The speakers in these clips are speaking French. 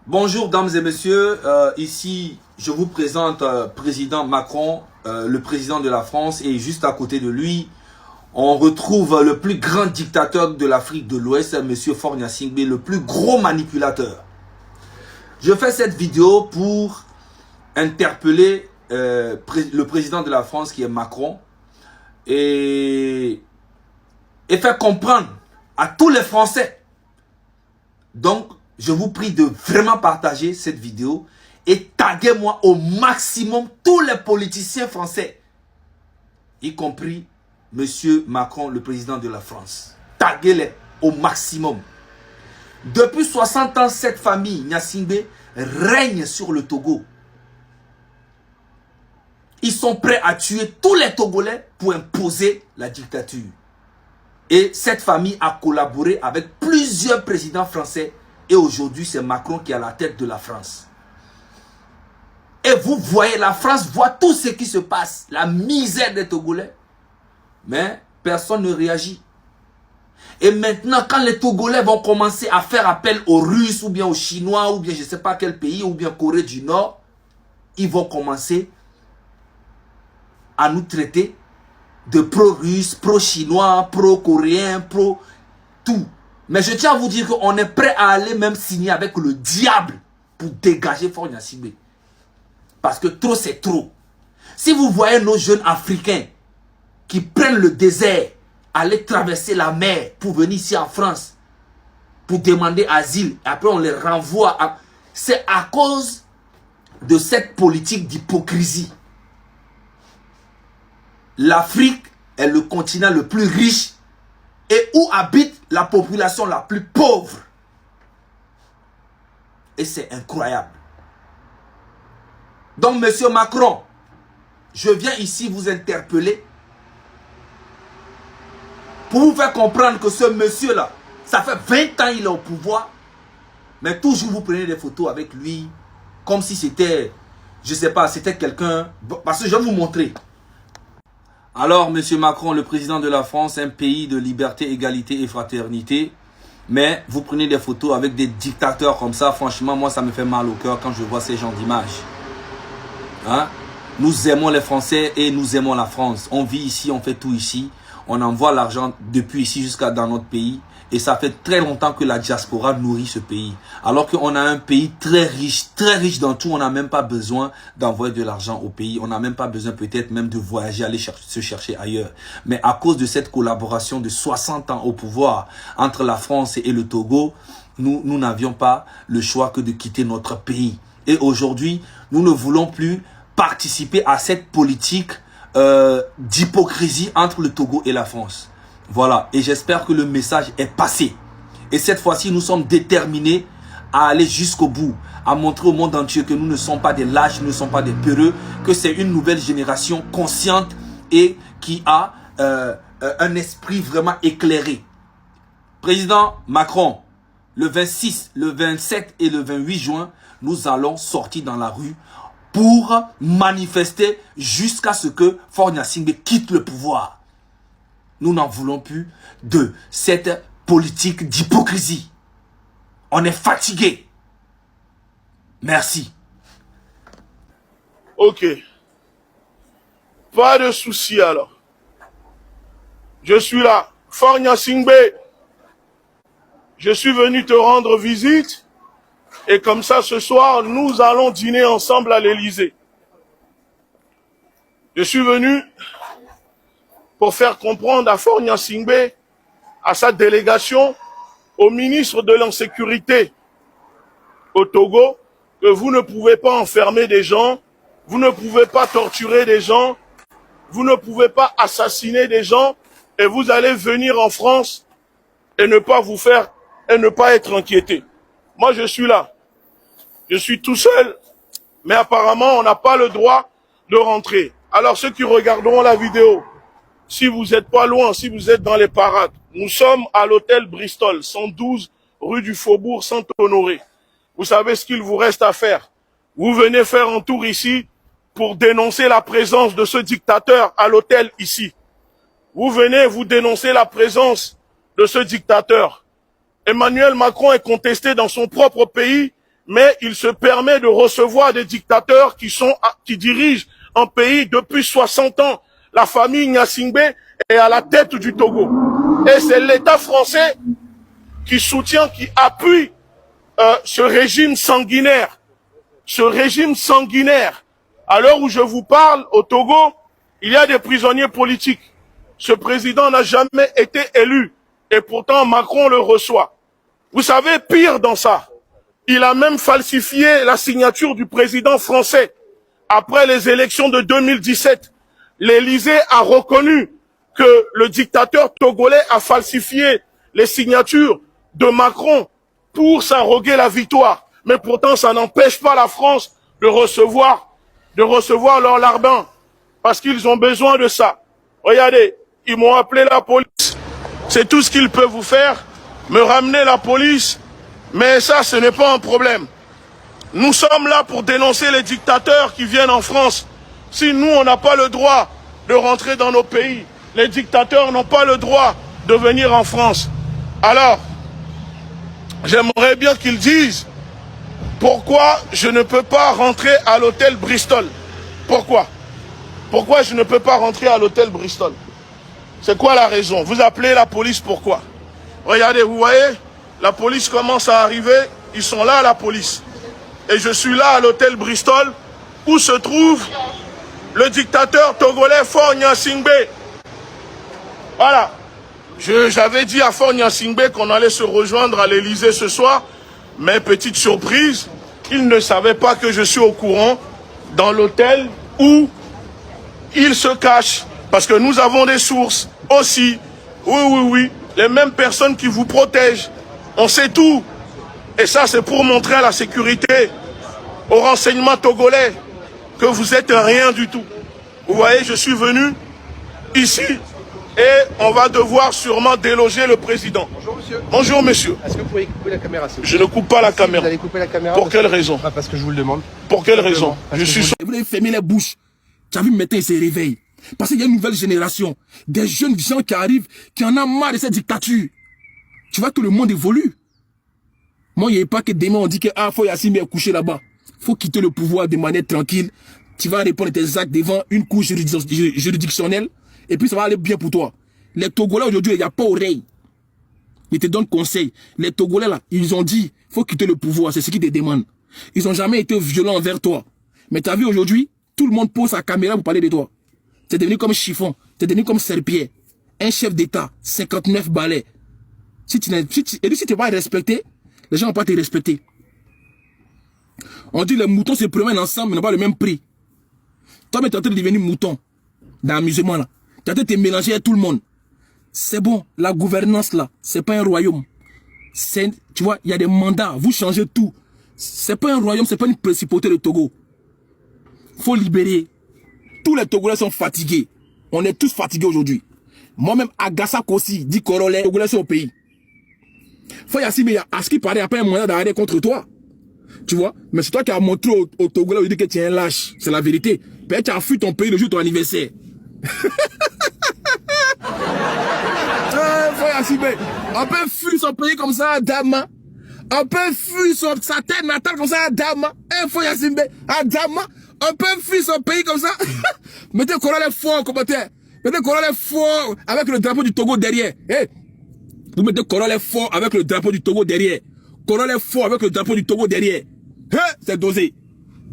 Bonjour dames et messieurs, ici je vous présente président Macron, le président de la France, et juste à côté de lui, on retrouve le plus grand dictateur de l'Afrique de l'Ouest, monsieur Faure Gnassingbé, le plus gros manipulateur. Je fais cette vidéo pour interpeller le président de la France qui est Macron et faire comprendre à tous les Français. Donc, je vous prie de vraiment partager cette vidéo et taguez-moi au maximum tous les politiciens français, y compris monsieur Macron, le président de la France. Taguez-les au maximum. Depuis 60 ans, cette famille Gnassingbé règne sur le Togo. Ils sont prêts à tuer tous les Togolais pour imposer la dictature. Et cette famille a collaboré avec plusieurs présidents français. Et aujourd'hui, c'est Macron qui est à la tête de la France. Et vous voyez, la France voit tout ce qui se passe. La misère des Togolais. Mais personne ne réagit. Et maintenant, quand les Togolais vont commencer à faire appel aux Russes, ou bien aux Chinois, ou bien je ne sais pas quel pays, ou bien Corée du Nord, ils vont commencer à nous traiter de pro-russes, pro-chinois, pro-coréens, pro-tout. Mais je tiens à vous dire qu'on est prêt à aller même signer avec le diable pour dégager Faure Gnassingbé. Parce que trop, c'est trop. Si vous voyez nos jeunes Africains qui prennent le désert, aller traverser la mer pour venir ici en France, pour demander asile, et après on les renvoie, c'est à cause de cette politique d'hypocrisie. L'Afrique est le continent le plus riche et où habite la population la plus pauvre. Et c'est incroyable. Donc, monsieur Macron, je viens ici vous interpeller pour vous faire comprendre que ce monsieur-là, ça fait 20 ans qu'il est au pouvoir, mais toujours vous prenez des photos avec lui, comme si c'était, je ne sais pas, c'était quelqu'un, parce que je vais vous montrer. Alors, monsieur Macron, le président de la France, un pays de liberté, égalité et fraternité, mais vous prenez des photos avec des dictateurs comme ça, franchement, moi, ça me fait mal au cœur quand je vois ces gens d'image. Hein? Nous aimons les Français et nous aimons la France. On vit ici, on fait tout ici. On envoie l'argent depuis ici jusqu'à dans notre pays. Et ça fait très longtemps que la diaspora nourrit ce pays. Alors qu'on a un pays très riche dans tout. On n'a même pas besoin d'envoyer de l'argent au pays. On n'a même pas besoin peut-être même de voyager, aller se chercher ailleurs. Mais à cause de cette collaboration de 60 ans au pouvoir entre la France et le Togo, nous n'avions pas le choix que de quitter notre pays. Et aujourd'hui, nous ne voulons plus participer à cette politique d'hypocrisie entre le Togo et la France. Voilà, et j'espère que le message est passé. Et cette fois-ci, nous sommes déterminés à aller jusqu'au bout, à montrer au monde entier que nous ne sommes pas des lâches, nous ne sommes pas des peureux, que c'est une nouvelle génération consciente et qui a un esprit vraiment éclairé. Président Macron, le 26, le 27 et le 28 juin, nous allons sortir dans la rue pour manifester jusqu'à ce que Faure Gnassingbé quitte le pouvoir. Nous n'en voulons plus de cette politique d'hypocrisie. On est fatigué. Merci. Ok. Pas de souci alors. Je suis là. Faure Gnassingbé. Je suis venu te rendre visite. Et comme ça, ce soir, nous allons dîner ensemble à l'Élysée. Je suis venu pour faire comprendre à Faure Gnassingbé, à sa délégation, au ministre de l'Insécurité au Togo, que vous ne pouvez pas enfermer des gens, vous ne pouvez pas torturer des gens, vous ne pouvez pas assassiner des gens, et vous allez venir en France et ne pas vous faire, et ne pas être inquiété. Moi, je suis là. Je suis tout seul, mais apparemment, on n'a pas le droit de rentrer. Alors, ceux qui regarderont la vidéo, si vous n'êtes pas loin, si vous êtes dans les parades, nous sommes à l'hôtel Bristol, 112 rue du Faubourg Saint-Honoré. Vous savez ce qu'il vous reste à faire. Vous venez faire un tour ici pour dénoncer la présence de ce dictateur à l'hôtel ici. Vous venez vous dénoncer la présence de ce dictateur. Emmanuel Macron est contesté dans son propre pays, mais il se permet de recevoir des dictateurs qui dirigent un pays depuis 60 ans. La famille Gnassingbé est à la tête du Togo. Et c'est l'État français qui soutient, qui appuie ce régime sanguinaire. Ce régime sanguinaire. À l'heure où je vous parle, au Togo, il y a des prisonniers politiques. Ce président n'a jamais été élu. Et pourtant, Macron le reçoit. Vous savez, pire dans ça, il a même falsifié la signature du président français. Après les élections de 2017, l'Élysée a reconnu que le dictateur togolais a falsifié les signatures de Macron pour s'arroguer la victoire. Mais pourtant, ça n'empêche pas la France de recevoir leur larbin. Parce qu'ils ont besoin de ça. Regardez, ils m'ont appelé la police. C'est tout ce qu'ils peuvent vous faire, me ramener la police. Mais ça, ce n'est pas un problème. Nous sommes là pour dénoncer les dictateurs qui viennent en France. Si nous, on n'a pas le droit de rentrer dans nos pays, les dictateurs n'ont pas le droit de venir en France. Alors, j'aimerais bien qu'ils disent pourquoi je ne peux pas rentrer à l'hôtel Bristol. Pourquoi? Pourquoi je ne peux pas rentrer à l'hôtel Bristol? C'est quoi la raison? Vous appelez la police pourquoi? Regardez, vous voyez, la police commence à arriver, ils sont là, la police. Et je suis là à l'hôtel Bristol, où se trouve le dictateur togolais Faure Gnassingbé. Voilà. J'avais dit à Faure Gnassingbé qu'on allait se rejoindre à l'Élysée ce soir, mais petite surprise, il ne savait pas que je suis au courant dans l'hôtel où il se cache. Parce que nous avons des sources aussi. Oui. Les mêmes personnes qui vous protègent. On sait tout. Et ça, c'est pour montrer à la sécurité, au renseignement togolais, que vous êtes rien du tout. Vous voyez, je suis venu ici et on va devoir sûrement déloger le président. Bonjour monsieur. Bonjour monsieur. Est-ce que vous pouvez couper la caméra? Je ne coupe pas la caméra. Vous allez couper la caméra? Pour quelle raison? Parce que je vous le demande. Pour quelle raison? Je suis... Vous devez fermer les bouches. Tu as vu, maintenant, il se réveille. Parce qu'il y a une nouvelle génération. Des jeunes gens qui arrivent, qui en ont marre de cette dictature. Tu vois que le monde évolue. Moi, il n'y a pas que demain on dit que faut Yassine est couché là-bas. Faut quitter le pouvoir de manière tranquille. Tu vas répondre tes actes devant une cour juridictionnelle. Et puis ça va aller bien pour toi. Les Togolais aujourd'hui, il n'y a pas oreille. Ils te donnent conseil. Les Togolais là, ils ont dit, faut quitter le pouvoir. C'est ce qu'ils te demandent. Ils n'ont jamais été violents envers toi. Mais tu as vu aujourd'hui, tout le monde pose sa caméra pour parler de toi. Tu es devenu comme Chiffon. Tu es devenu comme Serpillère. Un chef d'État, 59 balais. Si tu n'es pas respecté, les gens ne vont pas te respecter. On dit les moutons se promènent ensemble, mais n'ont pas le même prix. Toi, tu es en train de devenir mouton. Dans l'amusement là. Tu es en train de te mélanger avec tout le monde. C'est bon, la gouvernance là, c'est pas un royaume. Tu vois, il y a des mandats, vous changez tout. C'est pas un royaume, c'est pas une principauté de Togo. Faut libérer. Tous les Togolais sont fatigués. On est tous fatigués aujourd'hui. Moi-même, Agassa Kossi, dit Korolais, les Togolais sont au pays. Faut Yassine, mais à ce qui paraît, il n'y a pas un moyen d'arrêter contre toi. Tu vois? Mais c'est toi qui as montré aux Togolais aujourd'hui que tu es un lâche. C'est la vérité. Peut-être que tu as fui ton pays le jour de ton anniversaire. Faut Yassine, on peut fuir son pays comme ça à Dama. On peut fuir sa terre natale comme ça à Dama. Faut Yassine, à Dama. On peut fuir son pays comme ça. Mettez Korolais fort en commentaire. Mettez Korolais fort avec le drapeau du Togo derrière. Hey. Vous mettez Korolais fort avec le drapeau du Togo derrière. Korolais fort avec le drapeau du Togo derrière. Hey, c'est dosé.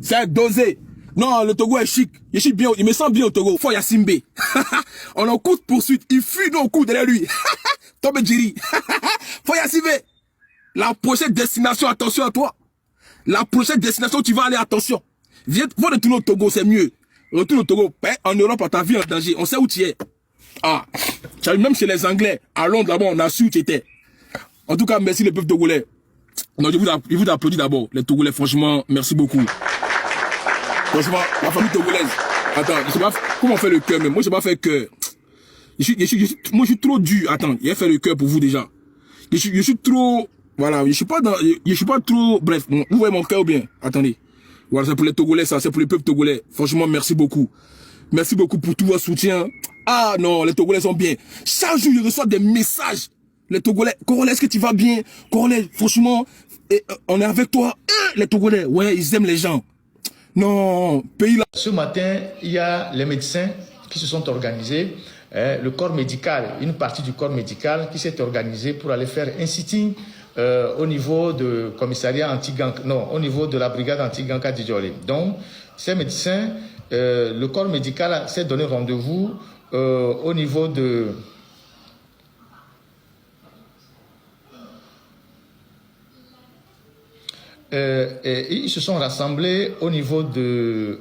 C'est dosé. Non, le Togo est chic. Il est chic bien. Il me sent bien au Togo. Faut Yassine. On en court poursuite. Il fuit, nous on court derrière lui. Tombe Djiri. Faut Yassine. La prochaine destination, attention à toi. La prochaine destination, tu vas aller, attention. Viens, va retourner au Togo, c'est mieux. Retourne au Togo. En Europe, ta vie en danger. On sait où tu es. Ah, tu as même chez les Anglais. À Londres, là-bas, on a su où tu étais. En tout cas, merci les peuples togolais. Non, je vous applaudis d'abord. Les Togolais, franchement, merci beaucoup. Franchement, la famille togolaise. Attends, je sais pas comment on fait le cœur, mais moi, je sais pas faire cœur. Moi, je suis trop dur. Attends, il a fait le cœur pour vous déjà. Je suis trop, voilà, je suis pas trop, bref, vous voyez mon cœur bien. Attendez. Voilà, c'est pour les Togolais, ça, c'est pour les peuples togolais. Franchement, merci beaucoup. Merci beaucoup pour tout votre soutien. Ah non, les Togolais sont bien. Chaque jour, je reçois des messages. Les Togolais, Korolais, est-ce que tu vas bien? Korolais, franchement, on est avec toi. les Togolais, ouais, ils aiment les gens. Non, pays là. Ce matin, il y a les médecins qui se sont organisés, le corps médical, une partie du corps médical qui s'est organisé pour aller faire un sitting au niveau du commissariat anti-gang, non, au niveau de la brigade anti-gang à Djidjolé. Donc, ces médecins, le corps médical s'est donné rendez-vous au niveau de... et ils se sont rassemblés au niveau de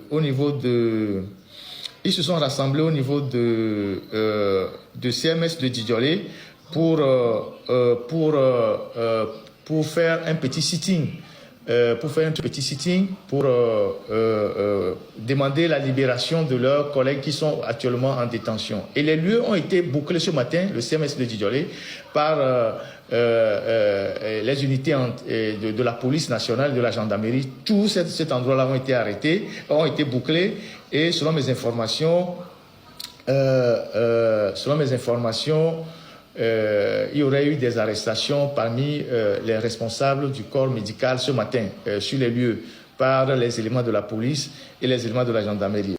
CMS de Djidjolé pour faire un petit sitting, pour demander la libération de leurs collègues qui sont actuellement en détention. Et les lieux ont été bouclés ce matin, le CMS de Djidjolé, par les unités de la police nationale, de la gendarmerie. Tout cet endroit-là ont été arrêtés, ont été bouclés, et selon mes informations, il y aurait eu des arrestations parmi les responsables du corps médical ce matin sur les lieux par les éléments de la police et les éléments de la gendarmerie.